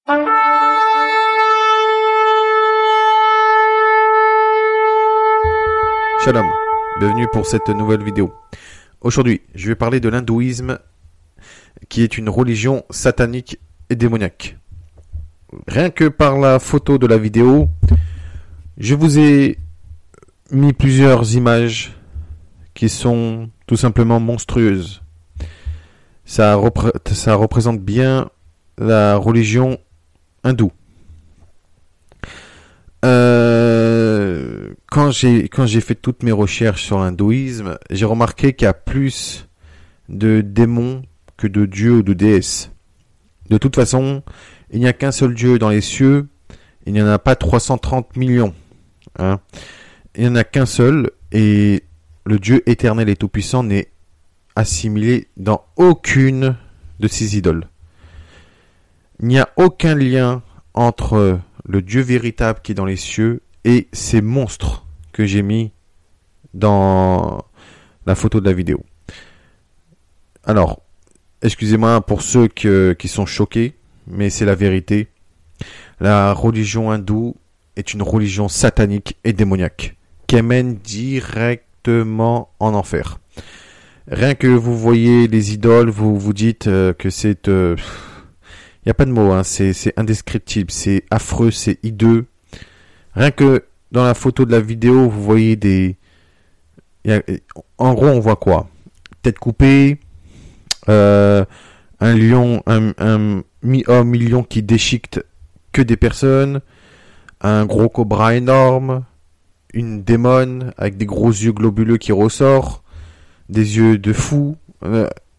Shalom, bienvenue pour cette nouvelle vidéo. Aujourd'hui, je vais parler de l'hindouisme, qui est une religion satanique et démoniaque. Rien que par la photo de la vidéo, je vous ai mis plusieurs images qui sont tout simplement monstrueuses. Ça représente bien la religion hindoue. Quand j'ai fait toutes mes recherches sur l'hindouisme, j'ai remarqué qu'il y a plus de démons que de dieux ou de déesses. De toute façon, il n'y a qu'un seul dieu dans les cieux, il n'y en a pas 330 millions. Hein. Il n'y en a qu'un seul, et le Dieu éternel et tout-puissant n'est assimilé dans aucune de ces idoles. Il n'y a aucun lien entre le Dieu véritable qui est dans les cieux et ces monstres que j'ai mis dans la photo de la vidéo. Alors, excusez-moi pour ceux qui sont choqués, mais c'est la vérité. La religion hindoue est une religion satanique et démoniaque qui mène directement en enfer. Rien que vous voyez les idoles, vous vous dites que c'est... il n'y a pas de mots, hein, c'est indescriptible, c'est affreux, c'est hideux. Rien que dans la photo de la vidéo, vous voyez des... En gros, on voit quoi? Tête coupée, un lion, un lion qui déchiquette que des personnes, un gros cobra énorme, une démone avec des gros yeux globuleux qui ressort, des yeux de fou,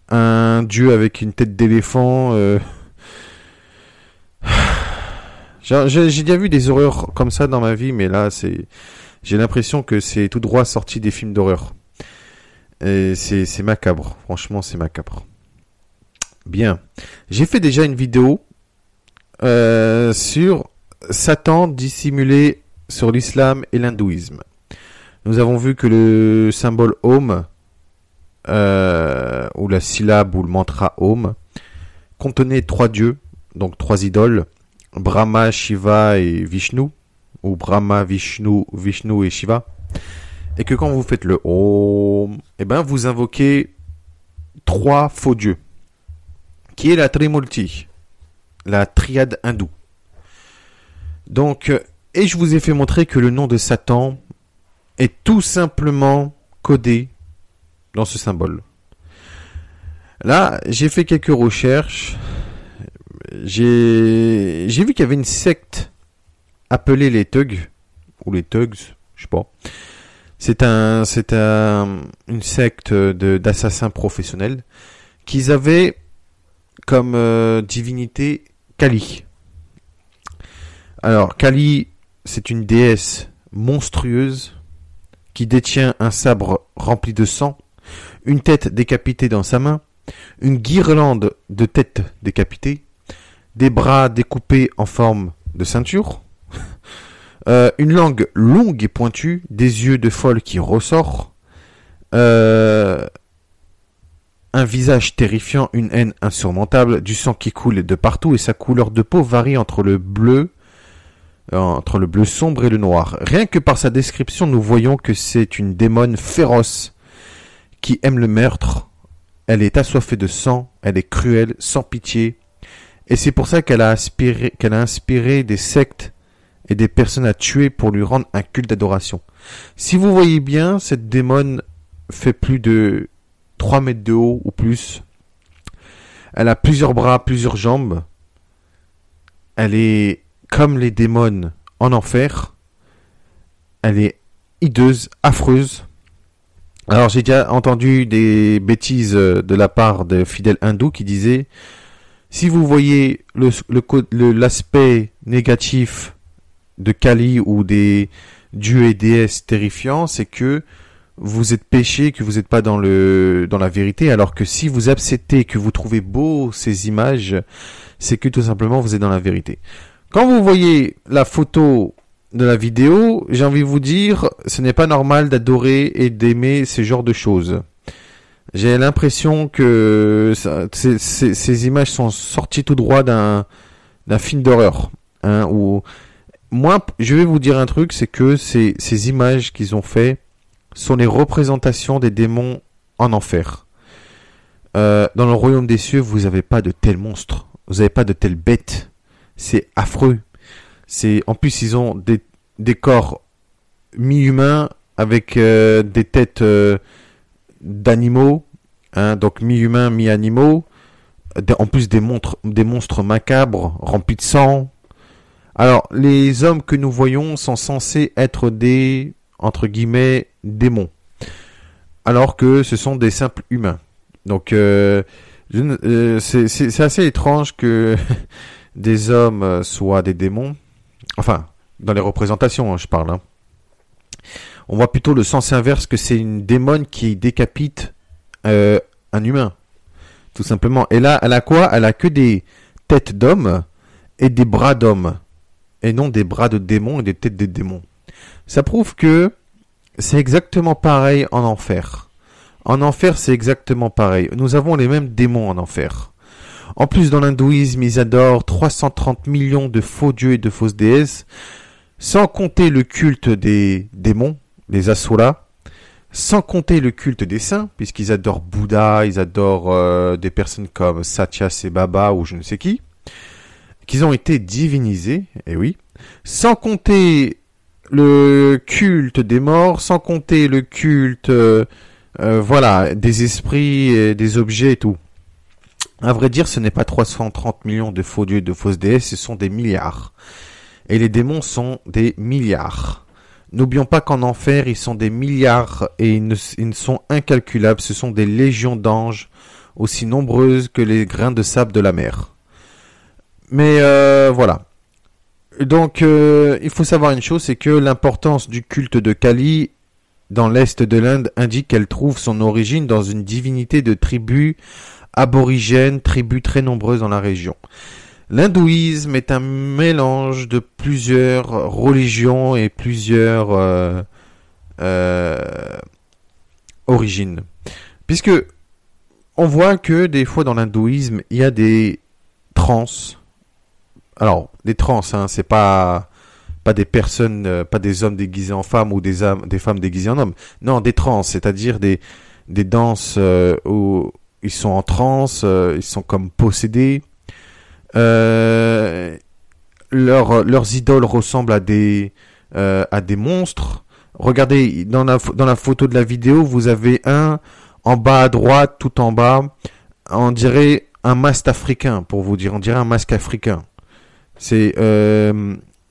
un dieu avec une tête d'éléphant... J'ai déjà vu des horreurs comme ça dans ma vie, mais là, j'ai l'impression que c'est tout droit sorti des films d'horreur. Et c'est macabre. Franchement, c'est macabre. Bien. J'ai fait déjà une vidéo sur Satan dissimulé sur l'islam et l'hindouisme. Nous avons vu que le symbole Om, ou la syllabe ou le mantra Om, contenait 3 dieux, donc 3 idoles. Brahma, Shiva et Vishnu, ou Brahma, Vishnu et Shiva, et que quand vous faites le Om, eh ben vous invoquez 3 faux dieux, qui est la Trimurti, la triade hindoue. Donc, et je vous ai fait montrer que le nom de Satan est tout simplement codé dans ce symbole. Là, j'ai fait quelques recherches. J'ai vu qu'il y avait une secte appelée les Thugs, ou les Thugs, je sais pas. C'est une secte d'assassins professionnels qu'ils avaient comme divinité Kali. Alors, Kali, c'est une déesse monstrueuse qui détient un sabre rempli de sang, une tête décapitée dans sa main, une guirlande de têtes décapitées, des bras découpés en forme de ceinture, une langue longue et pointue, des yeux de folle qui ressort, un visage terrifiant, une haine insurmontable, du sang qui coule de partout et sa couleur de peau varie entre le bleu sombre et le noir. Rien que par sa description, nous voyons que c'est une démone féroce qui aime le meurtre. Elle est assoiffée de sang, elle est cruelle, sans pitié. Et c'est pour ça qu'elle a inspiré des sectes et des personnes à tuer pour lui rendre un culte d'adoration. Si vous voyez bien, cette démone fait plus de 3 mètres de haut ou plus. Elle a plusieurs bras, plusieurs jambes. Elle est comme les démons en enfer. Elle est hideuse, affreuse. Alors j'ai déjà entendu des bêtises de la part de fidèles hindous qui disaient: si vous voyez l'aspect négatif de Kali ou des dieux et déesses terrifiants, c'est que vous êtes péché, que vous n'êtes pas dans la vérité, alors que si vous acceptez, que vous trouvez beau ces images, c'est que tout simplement vous êtes dans la vérité. Quand vous voyez la photo de la vidéo, j'ai envie de vous dire, ce n'est pas normal d'adorer et d'aimer ce genre de choses. J'ai l'impression que ces images sont sorties tout droit d'un film d'horreur. Hein, où moi, je vais vous dire un truc, c'est que ces images qu'ils ont fait sont les représentations des démons en enfer. Dans le royaume des cieux, vous n'avez pas de tels monstres, vous n'avez pas de telles bêtes. C'est affreux. En plus, ils ont des corps mi-humains avec des têtes d'animaux, hein, donc mi-humains, mi-animaux. En plus, des monstres macabres, remplis de sang. Alors, les hommes que nous voyons sont censés être des, entre guillemets, démons. Alors que ce sont des simples humains. Donc, c'est assez étrange que des hommes soient des démons. Enfin, dans les représentations, hein, je parle. Hein. On voit plutôt le sens inverse, que c'est une démone qui décapite un humain. Tout simplement. Et là, elle a quoi? Elle a que des têtes d'hommes et des bras d'hommes. Et non des bras de démons et des têtes de démons. Ça prouve que c'est exactement pareil en enfer. En enfer, c'est exactement pareil. Nous avons les mêmes démons en enfer. En plus, dans l'hindouisme, ils adorent 330 millions de faux dieux et de fausses déesses, sans compter le culte des démons, les asuras, sans compter le culte des saints, puisqu'ils adorent Bouddha, ils adorent des personnes comme Satya et Baba ou je ne sais qui, qu'ils ont été divinisés, et oui, sans compter le culte des morts, sans compter le culte voilà, des esprits, et des objets et tout. À vrai dire, ce n'est pas 330 millions de faux dieux et de fausses déesses, ce sont des milliards. Et les démons sont des milliards. N'oublions pas qu'en enfer, ils sont des milliards et ils ne sont incalculables. Ce sont des légions d'anges, aussi nombreuses que les grains de sable de la mer. Mais voilà. Donc, il faut savoir une chose, c'est que l'importance du culte de Kali dans l'est de l'Inde indique qu'elle trouve son origine dans une divinité de tribus aborigènes, tribus très nombreuses dans la région. L'hindouisme est un mélange de plusieurs religions et plusieurs origines. Puisque on voit que des fois dans l'hindouisme, il y a des trans. Alors, des trans, hein, c'est pas des personnes, pas des hommes déguisés en femmes ou des femmes déguisées en hommes. Non, des trans, c'est-à-dire des danses où ils sont en transe, ils sont comme possédés. Leurs idoles ressemblent à des monstres. Regardez, dans la photo de la vidéo, vous avez un en bas à droite, tout en bas. On dirait un masque africain, pour vous dire. On dirait un masque africain. C'est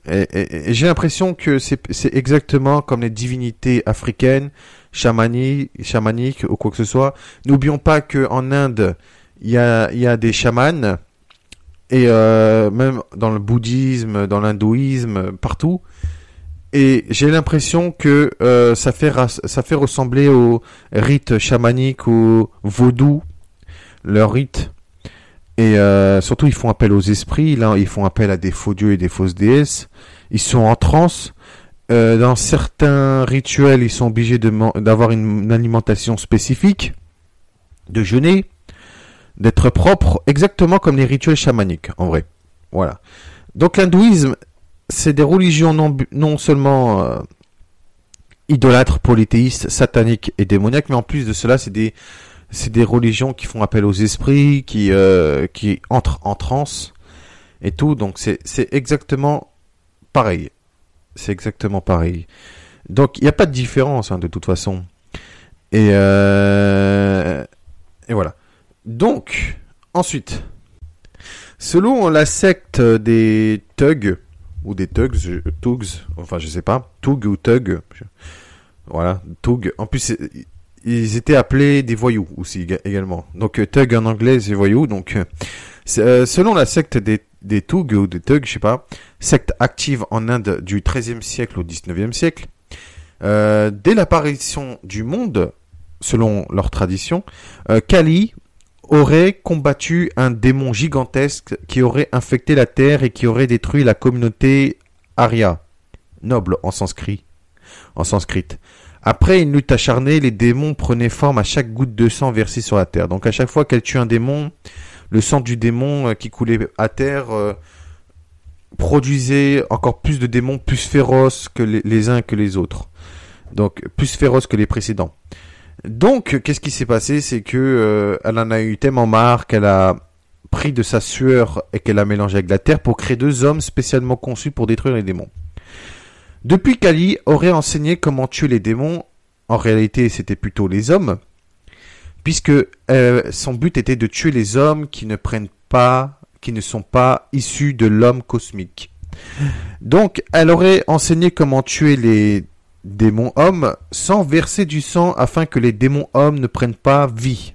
et j'ai l'impression que c'est exactement comme les divinités africaines, chamaniques ou quoi que ce soit. N'oublions pas que en Inde, il y a des chamans. Et même dans le bouddhisme, dans l'hindouisme, partout. Et j'ai l'impression que ça fait ressembler aux rites chamaniques ou vaudou, leurs rites. Et surtout, ils font appel aux esprits. Là, ils font appel à des faux dieux et des fausses déesses. Ils sont en transe. Dans certains rituels, ils sont obligés d'avoir une alimentation spécifique, de jeûner, d'être propre, exactement comme les rituels chamaniques, en vrai. Voilà. Donc l'hindouisme, c'est des religions non seulement idolâtres, polythéistes, sataniques et démoniaques, mais en plus de cela, c'est des religions qui font appel aux esprits, qui entrent en transe et tout. Donc c'est exactement pareil. C'est exactement pareil. Donc il n'y a pas de différence, hein, de toute façon. Et voilà. Donc, ensuite, selon la secte des Thugs, ou des Thugs, enfin je sais pas, Thug ou Thug, voilà, Thug, en plus ils étaient appelés des voyous aussi également, donc Thug en anglais c'est voyous, donc selon la secte des Thugs ou des Thugs, je sais pas, secte active en Inde du XIIIe siècle au XIXe siècle, dès l'apparition du monde, selon leur tradition, Kali aurait combattu un démon gigantesque qui aurait infecté la terre et qui aurait détruit la communauté Arya, noble en sanskrit. Après une lutte acharnée, les démons prenaient forme à chaque goutte de sang versée sur la terre. Donc à chaque fois qu'elle tue un démon, le sang du démon qui coulait à terre produisait encore plus de démons plus féroces que les uns que les autres. Donc, plus féroces que les précédents. Donc, qu'est-ce qui s'est passé? C'est que elle en a eu tellement marre qu'elle a pris de sa sueur et qu'elle a mélangé avec la terre pour créer 2 hommes spécialement conçus pour détruire les démons. Depuis, Kali aurait enseigné comment tuer les démons. En réalité, c'était plutôt les hommes, puisque son but était de tuer les hommes qui ne sont pas issus de l'homme cosmique. Donc, elle aurait enseigné comment tuer les démons hommes sans verser du sang afin que les démons hommes ne prennent pas vie.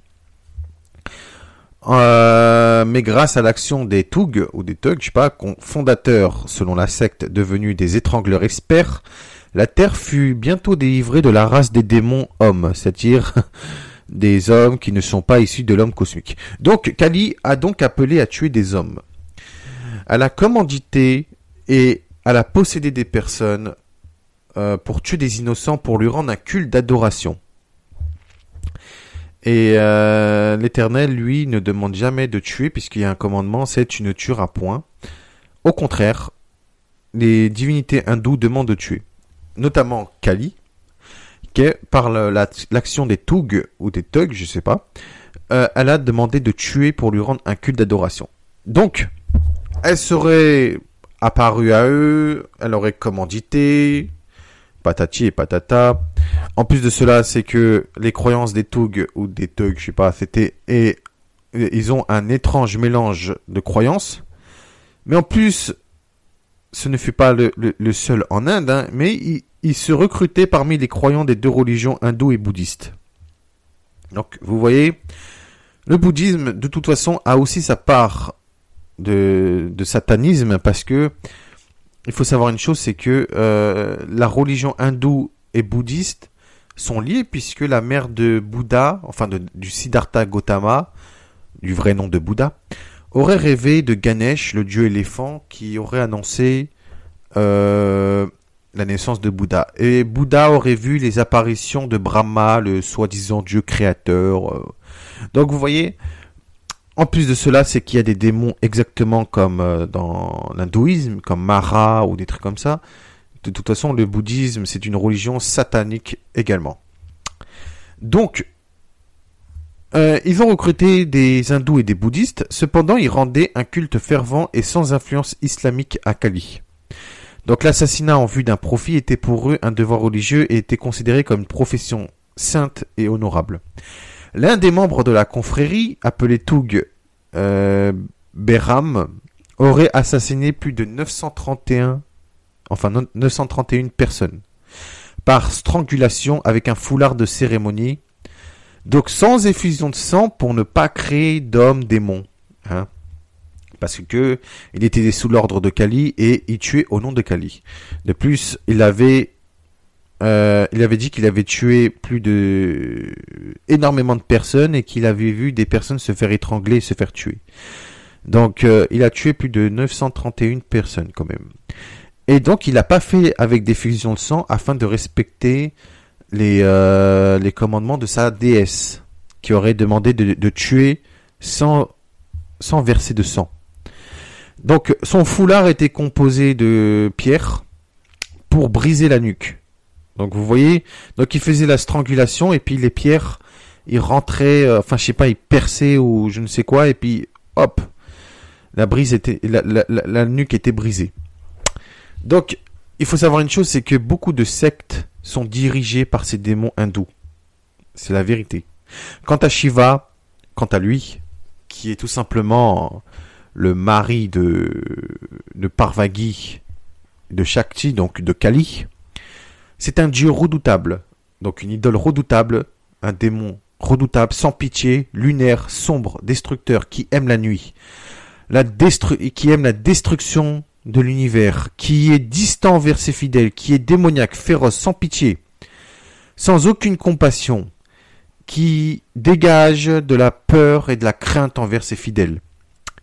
Mais grâce à l'action des Thugs, ou des Thugs, je sais pas, fondateurs selon la secte devenus des étrangleurs experts, la terre fut bientôt délivrée de la race des démons hommes, c'est-à-dire des hommes qui ne sont pas issus de l'homme cosmique. Donc, Kali a donc appelé à tuer des hommes. Elle a commandité et elle a possédé des personnes pour tuer des innocents pour lui rendre un culte d'adoration. Et l'Éternel, lui, ne demande jamais de tuer puisqu'il y a un commandement, c'est tu ne tueras point. Au contraire, les divinités hindoues demandent de tuer. Notamment Kali, qui par l'action des Thugs ou des Thugs, je sais pas, elle a demandé de tuer pour lui rendre un culte d'adoration. Donc, elle serait apparue à eux, elle aurait commandité, patati et patata. En plus de cela, c'est que les croyances des Thugs ou des Thugs, je sais pas, ils ont un étrange mélange de croyances. Mais en plus, ce ne fut pas le seul en Inde, hein, mais il se recrutait parmi les croyants des 2 religions hindoues et bouddhistes. Donc, vous voyez, le bouddhisme, de toute façon, a aussi sa part de satanisme parce que il faut savoir une chose, c'est que la religion hindoue et bouddhiste sont liées puisque la mère de Bouddha, enfin du Siddhartha Gautama, du vrai nom de Bouddha, aurait rêvé de Ganesh, le dieu éléphant, qui aurait annoncé la naissance de Bouddha. Et Bouddha aurait vu les apparitions de Brahma, le soi-disant dieu créateur. Donc vous voyez, en plus de cela, c'est qu'il y a des démons exactement comme dans l'hindouisme, comme Mara ou des trucs comme ça. De toute façon, le bouddhisme, c'est une religion satanique également. Donc, ils ont recruté des hindous et des bouddhistes. Cependant, ils rendaient un culte fervent et sans influence islamique à Kali. Donc, l'assassinat en vue d'un profit était pour eux un devoir religieux et était considéré comme une profession sainte et honorable. L'un des membres de la confrérie, appelé Thug Behram, aurait assassiné plus de 931 personnes par strangulation avec un foulard de cérémonie, donc sans effusion de sang pour ne pas créer d'hommes démons, hein, parce que il était sous l'ordre de Kali et il tuait au nom de Kali. De plus, il avait dit qu'il avait tué énormément de personnes et qu'il avait vu des personnes se faire étrangler et se faire tuer. Donc, il a tué plus de 931 personnes quand même. Et donc, il n'a pas fait avec des fusions de sang afin de respecter les commandements de sa déesse, qui aurait demandé de tuer sans verser de sang. Donc, son foulard était composé de pierres pour briser la nuque. Donc, vous voyez, donc il faisait la strangulation et puis les pierres, ils rentraient, ils perçaient ou je ne sais quoi et puis hop, la nuque était brisée. Donc, il faut savoir une chose, c'est que beaucoup de sectes sont dirigées par ces démons hindous. C'est la vérité. Quant à Shiva, quant à lui, qui est tout simplement le mari de Parvati, de Shakti, donc de Kali, c'est un dieu redoutable, donc une idole redoutable, un démon redoutable, sans pitié, lunaire, sombre, destructeur, qui aime la nuit, qui aime la destruction de l'univers, qui est distant vers ses fidèles, qui est démoniaque, féroce, sans pitié, sans aucune compassion, qui dégage de la peur et de la crainte envers ses fidèles.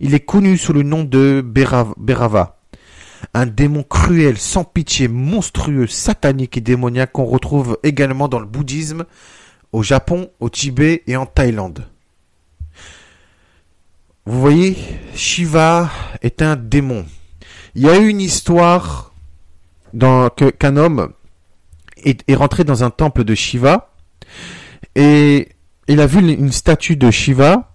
Il est connu sous le nom de Bhairava, un démon cruel, sans pitié, monstrueux, satanique et démoniaque qu'on retrouve également dans le bouddhisme, au Japon, au Tibet et en Thaïlande. Vous voyez, Shiva est un démon. Il y a eu une histoire qu'un homme est rentré dans un temple de Shiva et il a vu une statue de Shiva.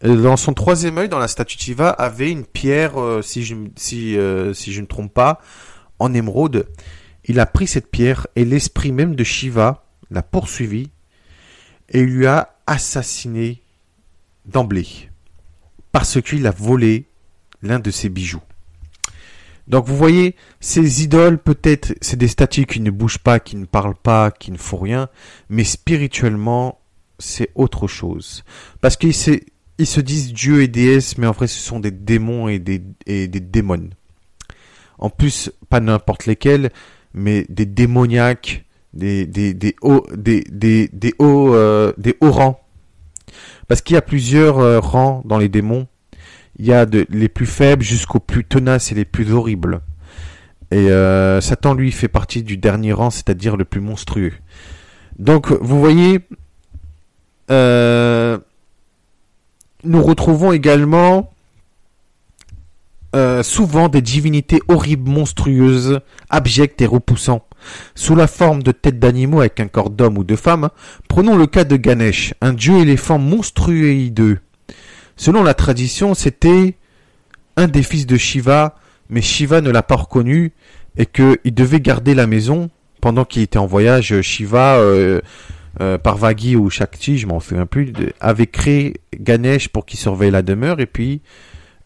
Dans son troisième œil, dans la statue de Shiva, avait une pierre, si je ne me trompe pas, en émeraude. Il a pris cette pierre et l'esprit même de Shiva l'a poursuivi et lui a assassiné d'emblée parce qu'il a volé l'un de ses bijoux. Donc vous voyez, ces idoles, peut-être, c'est des statues qui ne bougent pas, qui ne parlent pas, qui ne font rien, mais spirituellement, c'est autre chose. Parce qu'ils se disent dieux et déesses, mais en vrai, ce sont des démons et des démons. En plus, pas n'importe lesquels, mais des démoniaques, des hauts rangs. Parce qu'il y a plusieurs rangs dans les démons. Il y a les plus faibles jusqu'aux plus tenaces et les plus horribles. Et Satan, lui, fait partie du dernier rang, c'est-à-dire le plus monstrueux. Donc, vous voyez, nous retrouvons également souvent des divinités horribles, monstrueuses, abjectes et repoussants, sous la forme de têtes d'animaux avec un corps d'homme ou de femme. Prenons le cas de Ganesh, un dieu éléphant monstrueux et hideux. Selon la tradition, c'était un des fils de Shiva, mais Shiva ne l'a pas reconnu et qu'il devait garder la maison pendant qu'il était en voyage. Shiva, Parvati ou Shakti, je m'en souviens plus, avait créé Ganesh pour qu'il surveille la demeure et puis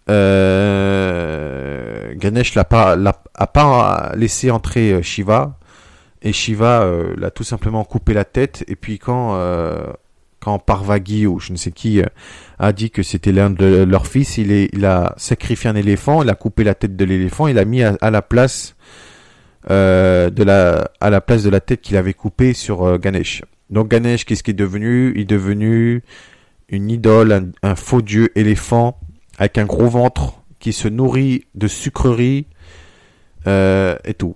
Ganesh a pas laissé entrer Shiva et Shiva l'a tout simplement coupé la tête et puis quand Parvati ou je ne sais qui a dit que c'était l'un de leurs fils, il a sacrifié un éléphant, il a coupé la tête de l'éléphant, il a mis à la place de la tête qu'il avait coupée sur Ganesh. Donc Ganesh, qu'est-ce qu'il est devenu? Il est devenu une idole, un faux dieu éléphant avec un gros ventre qui se nourrit de sucreries et tout.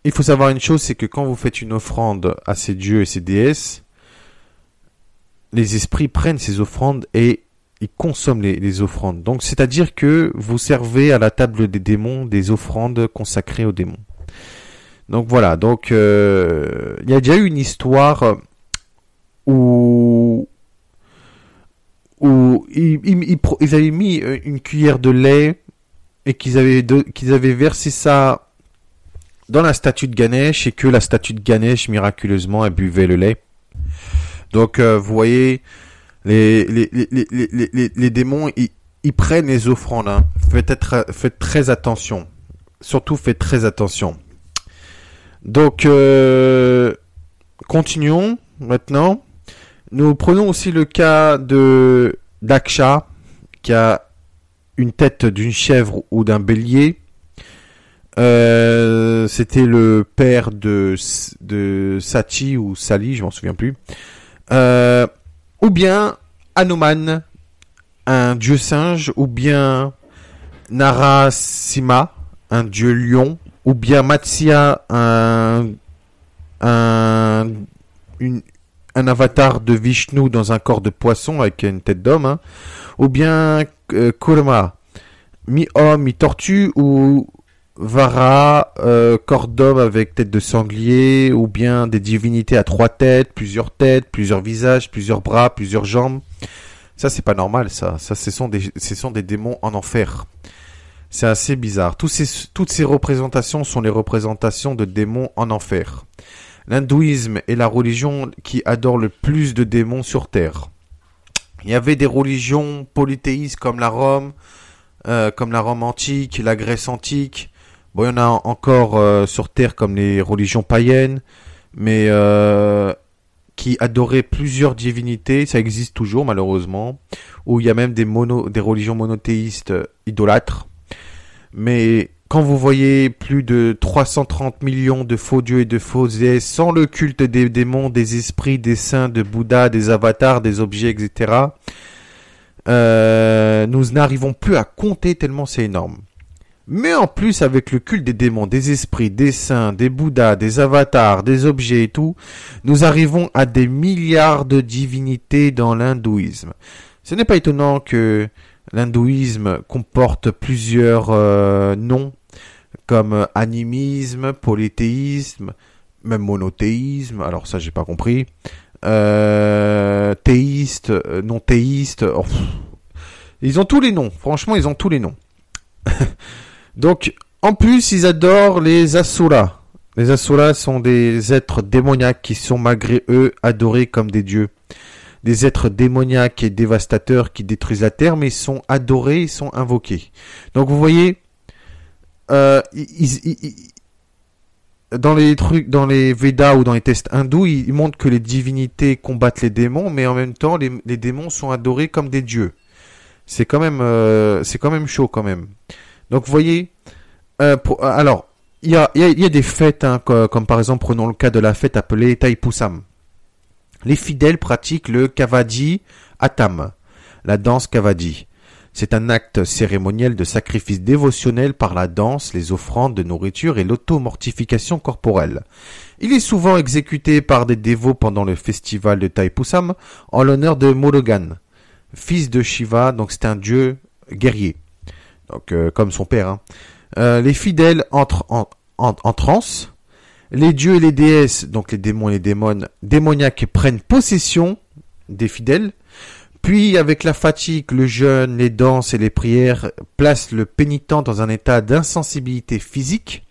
Il faut savoir une chose, c'est que quand vous faites une offrande à ces dieux et ces déesses, les esprits prennent ces offrandes et ils consomment les offrandes. Donc, c'est-à-dire que vous servez à la table des démons des offrandes consacrées aux démons. Donc voilà. Donc, il y a déjà eu une histoire où ils avaient mis une cuillère de lait et qu'ils avaient versé ça dans la statue de Ganesh et que la statue de Ganesh miraculeusement elle buvait le lait. Donc vous voyez les démons ils prennent les offrandes. Hein. Faites très attention. Surtout faites très attention. Donc continuons maintenant. Nous prenons aussi le cas d'Aksha qui a une tête d'une chèvre ou d'un bélier. C'était le père de Sati ou Sali, je m'en souviens plus. Ou bien Hanuman, un dieu singe, ou bien Narasimha, un dieu lion, ou bien Matsya, un avatar de Vishnu dans un corps de poisson avec une tête d'homme, hein. Ou bien Kurma, mi-homme, mi-tortue, ou Vara, corps d'homme avec tête de sanglier, ou bien des divinités à 3 têtes, plusieurs visages, plusieurs bras, plusieurs jambes. Ça, c'est pas normal, ça. Ça, ce sont des démons en enfer. C'est assez bizarre. Toutes ces représentations sont les représentations de démons en enfer. L'hindouisme est la religion qui adore le plus de démons sur Terre. Il y avait des religions polythéistes comme la Rome antique, la Grèce antique. Bon, il y en a encore sur Terre comme les religions païennes, mais qui adoraient plusieurs divinités. Ça existe toujours malheureusement. Où il y a même des religions monothéistes idolâtres. Mais quand vous voyez plus de 330 millions de faux dieux et de faux déesses sans le culte des démons, des esprits, des saints, de Bouddha, des avatars, des objets, etc., nous n'arrivons plus à compter tellement c'est énorme. Mais en plus, avec le culte des démons, des esprits, des saints, des Bouddhas, des avatars, des objets et tout, nous arrivons à des milliards de divinités dans l'hindouisme. Ce n'est pas étonnant que l'hindouisme comporte plusieurs noms. comme animisme, polythéisme, même monothéisme. Alors ça, j'ai pas compris. Théiste, non théiste. Oh, ils ont tous les noms. Franchement, ils ont tous les noms. Donc, en plus, ils adorent les Asuras. Les Asuras sont des êtres démoniaques qui sont malgré eux adorés comme des dieux. Des êtres démoniaques et dévastateurs qui détruisent la terre, mais ils sont adorés, ils sont invoqués. Donc vous voyez, dans les trucs, dans les Védas ou dans les textes hindous, ils montrent que les divinités combattent les démons, mais en même temps, les démons sont adorés comme des dieux. C'est quand même chaud quand même. Donc vous voyez, alors il y a des fêtes, hein, comme par exemple prenons le cas de la fête appelée Thaipusam. Les fidèles pratiquent le Kavadi Atam, la danse Kavadi. C'est un acte cérémoniel de sacrifice dévotionnel par la danse, les offrandes de nourriture et l'automortification corporelle. Il est souvent exécuté par des dévots pendant le festival de Thaipusam en l'honneur de Murugan, fils de Shiva, donc c'est un dieu guerrier, donc comme son père. Hein. Les fidèles entrent en transe. Les dieux et les déesses, donc les démons et les démoniaques, prennent possession des fidèles. Puis, avec la fatigue, le jeûne, les danses et les prières, placent le pénitent dans un état d'insensibilité physique,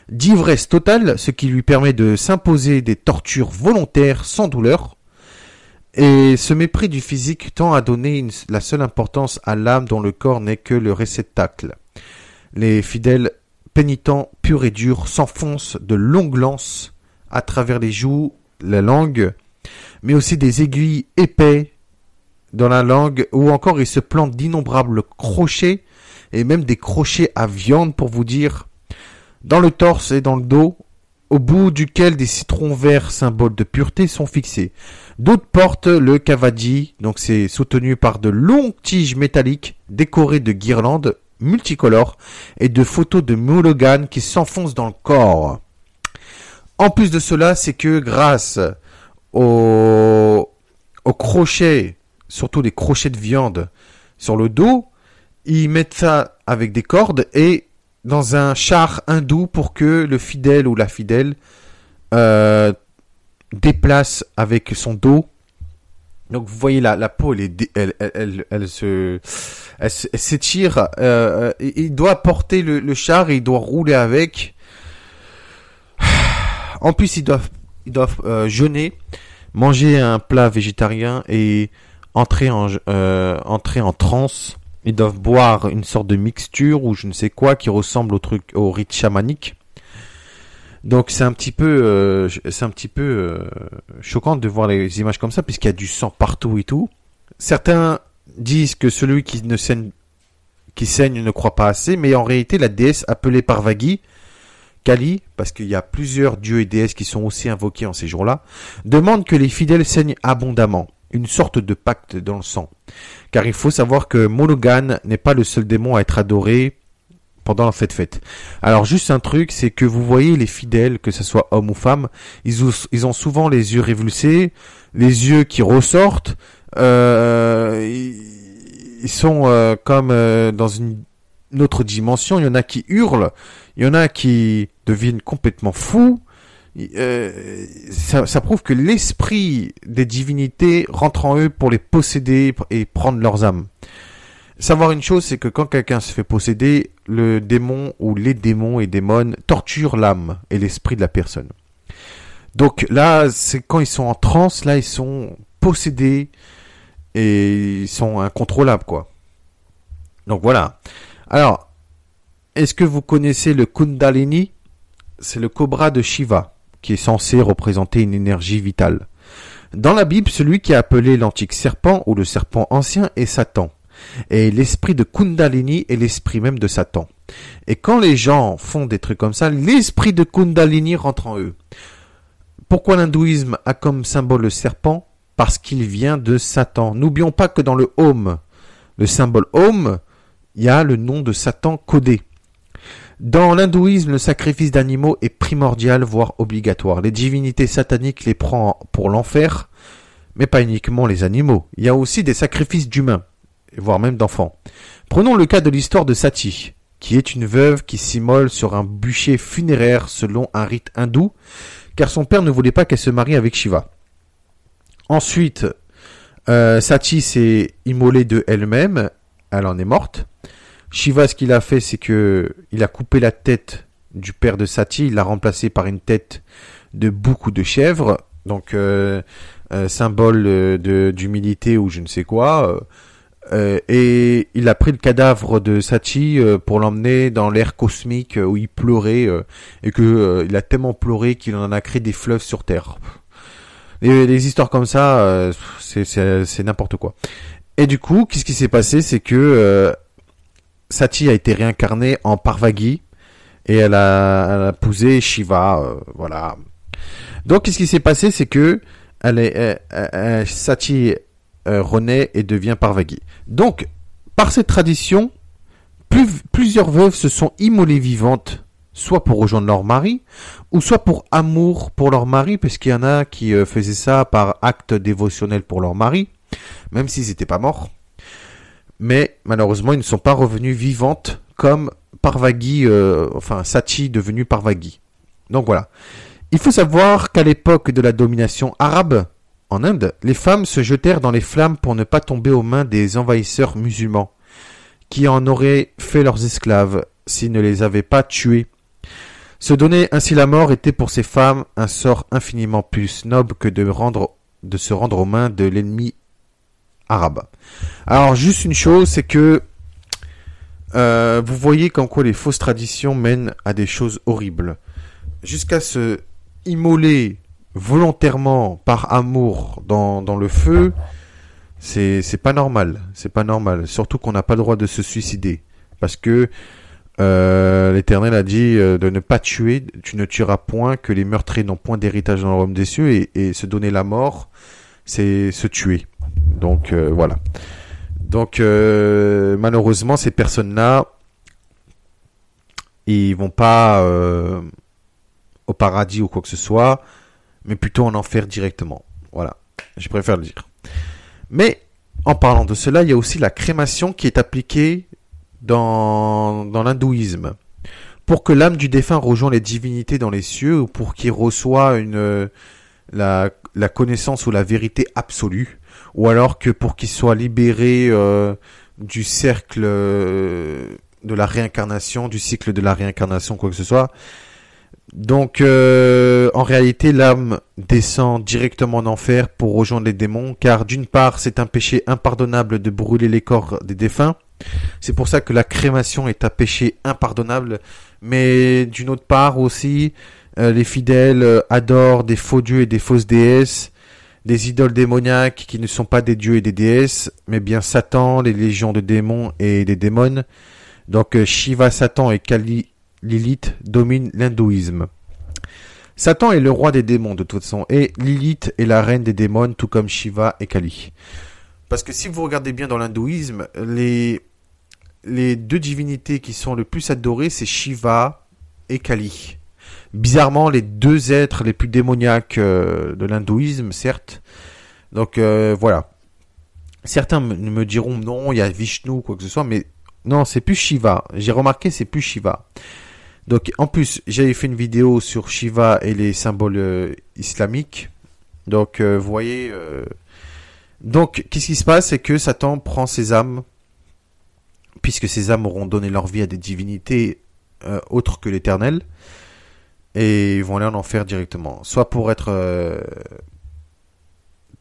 d'ivresse totale, ce qui lui permet de s'imposer des tortures volontaires sans douleur. Et ce mépris du physique tend à donner la seule importance à l'âme dont le corps n'est que le réceptacle. Les fidèles pénitents purs et durs s'enfoncent de longues lances à travers les joues, la langue, mais aussi des aiguilles épais dans la langue, ou encore ils se plantent d'innombrables crochets, et même des crochets à viande pour vous dire, dans le torse et dans le dos, au bout duquel des citrons verts, symboles de pureté, sont fixés. D'autres portent le kavadi, donc c'est soutenu par de longues tiges métalliques décorées de guirlandes multicolores et de photos de Murugan qui s'enfoncent dans le corps. En plus de cela, c'est que grâce aux crochets, surtout les crochets de viande sur le dos, ils mettent ça avec des cordes et dans un char hindou pour que le fidèle ou la fidèle déplace avec son dos. Donc vous voyez la peau, elle s'étire. Il doit porter le char et il doit rouler avec. En plus, ils doivent jeûner, manger un plat végétarien et entrer en transe. Ils doivent boire une sorte de mixture ou je ne sais quoi qui ressemble au rite chamanique. Donc c'est un petit peu choquant de voir les images comme ça puisqu'il y a du sang partout et tout. Certains disent que celui qui saigne ne croit pas assez, mais en réalité la déesse appelée Parvati, Kali, parce qu'il y a plusieurs dieux et déesses qui sont aussi invoqués en ces jours-là, demande que les fidèles saignent abondamment, une sorte de pacte dans le sang. Car il faut savoir que Murugan n'est pas le seul démon à être adoré pendant cette fête. Alors juste un truc, c'est que vous voyez les fidèles, que ce soit hommes ou femmes, ils ont souvent les yeux révulsés, les yeux qui ressortent, ils sont comme dans une autre dimension. Il y en a qui hurlent, il y en a qui deviennent complètement fous. Ça prouve que l'esprit des divinités rentre en eux pour les posséder et prendre leurs âmes. Savoir une chose, c'est que quand quelqu'un se fait posséder, le démon ou les démons et démons torturent l'âme et l'esprit de la personne. Donc là, c'est quand ils sont en transe, là ils sont possédés et ils sont incontrôlables, quoi. Donc voilà. Alors, est-ce que vous connaissez le Kundalini ? C'est le cobra de Shiva, qui est censé représenter une énergie vitale. Dans la Bible, celui qui est appelé l'antique serpent ou le serpent ancien est Satan. Et l'esprit de Kundalini est l'esprit même de Satan. Et quand les gens font des trucs comme ça, l'esprit de Kundalini rentre en eux. Pourquoi l'hindouisme a comme symbole le serpent ? Parce qu'il vient de Satan. N'oublions pas que dans le Om, le symbole Om, il y a le nom de Satan codé. Dans l'hindouisme, le sacrifice d'animaux est primordial, voire obligatoire. Les divinités sataniques les prennent pour l'enfer, mais pas uniquement les animaux. Il y a aussi des sacrifices d'humains, voire même d'enfants. Prenons le cas de l'histoire de Sati, qui est une veuve qui s'immole sur un bûcher funéraire selon un rite hindou, car son père ne voulait pas qu'elle se marie avec Shiva. Ensuite, Sati s'est immolée de elle-même, elle en est morte. Shiva, ce qu'il a fait, c'est que il a coupé la tête du père de Sati, il l'a remplacée par une tête de bouc ou de chèvre, donc symbole d'humilité ou je ne sais quoi. Et il a pris le cadavre de Sati pour l'emmener dans l'air cosmique où il pleurait et que il a tellement pleuré qu'il en a créé des fleuves sur Terre. Les histoires comme ça, c'est n'importe quoi. Et du coup, qu'est-ce qui s'est passé, c'est que Sati a été réincarnée en Parvati et elle a épousé Shiva, voilà. Donc, qu'est-ce qui s'est passé, c'est que Sati renaît et devient Parvati. Donc, par cette tradition, plusieurs veuves se sont immolées vivantes, soit pour rejoindre leur mari, ou soit pour amour pour leur mari, parce qu'il y en a qui faisaient ça par acte dévotionnel pour leur mari, même s'ils n'étaient pas morts. Mais malheureusement, ils ne sont pas revenus vivantes comme Parvati, Sati devenue Parvati. Donc voilà. Il faut savoir qu'à l'époque de la domination arabe, en Inde, les femmes se jetèrent dans les flammes pour ne pas tomber aux mains des envahisseurs musulmans, qui en auraient fait leurs esclaves s'ils ne les avaient pas tuées. Se donner ainsi la mort était pour ces femmes un sort infiniment plus noble que de se rendre aux mains de l'ennemi arabe. Alors juste une chose, c'est que vous voyez qu'en quoi les fausses traditions mènent à des choses horribles. Jusqu'à se immoler volontairement par amour dans le feu, c'est pas normal. C'est pas normal. Surtout qu'on n'a pas le droit de se suicider. Parce que l'Éternel a dit de ne pas tuer, tu ne tueras point, que les meurtriers n'ont point d'héritage dans le royaume des cieux, et se donner la mort, c'est se tuer. Donc voilà. Donc malheureusement, ces personnes-là, ils vont pas au paradis ou quoi que ce soit, mais plutôt en enfer directement. Voilà, je préfère le dire. Mais en parlant de cela, il y a aussi la crémation qui est appliquée dans l'hindouisme. Pour que l'âme du défunt rejoigne les divinités dans les cieux, ou pour qu'il reçoive la connaissance ou la vérité absolue, ou alors que pour qu'il soit libéré du cercle de la réincarnation, du cycle de la réincarnation, quoi que ce soit. Donc, en réalité, l'âme descend directement en enfer pour rejoindre les démons, car d'une part, c'est un péché impardonnable de brûler les corps des défunts. C'est pour ça que la crémation est un péché impardonnable, mais d'une autre part aussi, les fidèles adorent des faux dieux et des fausses déesses, des idoles démoniaques qui ne sont pas des dieux et des déesses, mais bien Satan, les légions de démons et des démons. Donc Shiva, Satan et Kali, Lilith dominent l'hindouisme. Satan est le roi des démons de toute façon, et Lilith est la reine des démons, tout comme Shiva et Kali. Parce que si vous regardez bien dans l'hindouisme, les deux divinités qui sont le plus adorées, c'est Shiva et Kali. Bizarrement, les deux êtres les plus démoniaques de l'hindouisme, certes. Donc voilà. Certains me diront non, il y a Vishnu, quoi que ce soit, mais non, c'est plus Shiva. J'ai remarqué, c'est plus Shiva. Donc en plus, j'avais fait une vidéo sur Shiva et les symboles islamiques. Donc vous voyez. Donc qu'est-ce qui se passe, c'est que Satan prend ses âmes, puisque ces âmes auront donné leur vie à des divinités autres que l'Éternel. Et ils vont aller en enfer directement. Soit pour être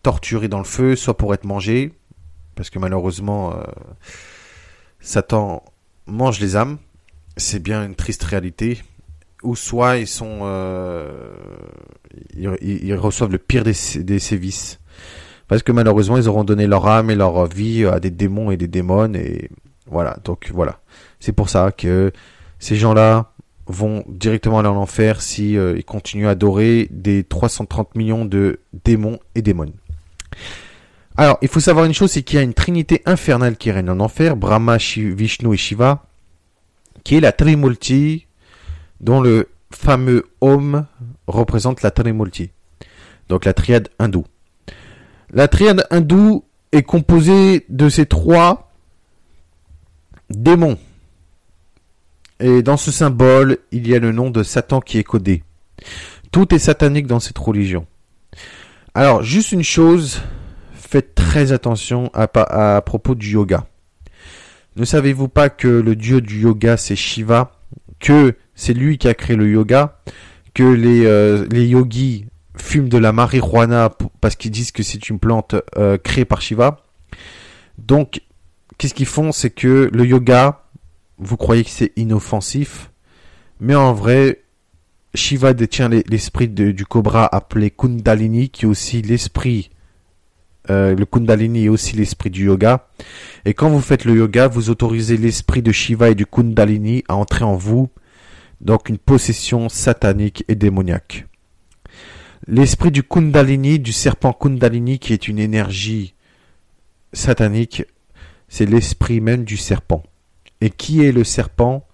torturés dans le feu, soit pour être mangés. Parce que malheureusement, Satan mange les âmes. C'est bien une triste réalité. Ou soit ils sont... ils reçoivent le pire des sévices. Parce que malheureusement, ils auront donné leur âme et leur vie à des démons et des démons. Et voilà, donc voilà. C'est pour ça que ces gens-là vont directement aller en enfer si ils continuent à adorer des 330 millions de démons et démons. Alors, il faut savoir une chose, c'est qu'il y a une trinité infernale qui règne en enfer, Brahma, Vishnu et Shiva, qui est la Trimurti, dont le fameux Om représente la Trimurti, donc la triade hindoue. La triade hindoue est composée de ces trois démons. Et dans ce symbole, il y a le nom de Satan qui est codé. Tout est satanique dans cette religion. Alors, juste une chose, faites très attention à propos du yoga. Ne savez-vous pas que le dieu du yoga, c'est Shiva, que c'est lui qui a créé le yoga, que les yogis fument de la marijuana parce qu'ils disent que c'est une plante créée par Shiva. Donc, qu'est-ce qu'ils font? C'est que le yoga, vous croyez que c'est inoffensif, mais en vrai, Shiva détient l'esprit du cobra appelé Kundalini, qui est aussi l'esprit. Le Kundalini est aussi l'esprit du yoga. Et quand vous faites le yoga, vous autorisez l'esprit de Shiva et du Kundalini à entrer en vous. Donc une possession satanique et démoniaque. L'esprit du Kundalini, du serpent Kundalini, qui est une énergie satanique, c'est l'esprit même du serpent. Et qui est le serpent?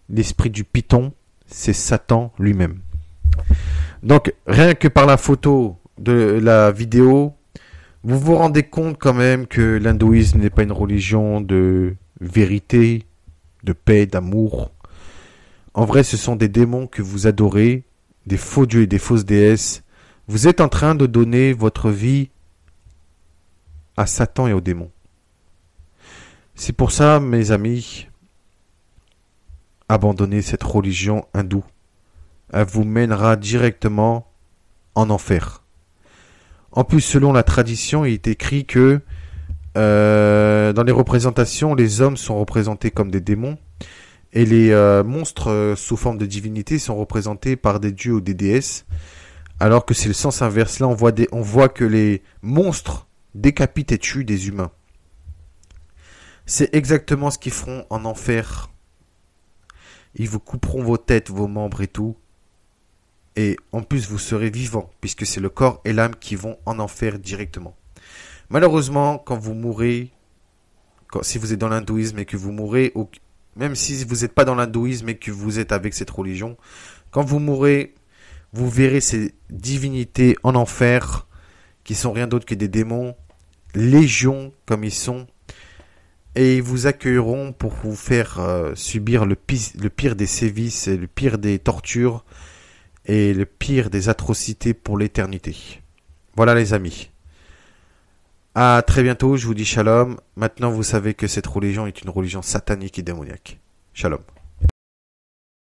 L'esprit du python, c'est Satan lui-même. Donc rien que par la photo de la vidéo, vous vous rendez compte quand même que l'hindouisme n'est pas une religion de vérité, de paix, d'amour. En vrai, ce sont des démons que vous adorez, des faux dieux et des fausses déesses. Vous êtes en train de donner votre vie à Satan et aux démons. C'est pour ça, mes amis, abandonnez cette religion hindoue. Elle vous mènera directement en enfer. En plus, selon la tradition, il est écrit que dans les représentations, les hommes sont représentés comme des démons et les monstres sous forme de divinité sont représentés par des dieux ou des déesses, alors que c'est le sens inverse. Là, on voit que les monstres décapitent et tuent des humains. C'est exactement ce qu'ils feront en enfer. Ils vous couperont vos têtes, vos membres et tout. Et en plus, vous serez vivant, puisque c'est le corps et l'âme qui vont en enfer directement. Malheureusement, quand vous mourrez, si vous êtes dans l'hindouisme et que vous mourrez, même si vous n'êtes pas dans l'hindouisme et que vous êtes avec cette religion, quand vous mourrez, vous verrez ces divinités en enfer, qui sont rien d'autre que des démons, légions comme ils sont, et ils vous accueilleront pour vous faire subir le pire des sévices, et le pire des tortures, et le pire des atrocités pour l'éternité. Voilà les amis. À très bientôt, je vous dis shalom. Maintenant vous savez que cette religion est une religion satanique et démoniaque. Shalom.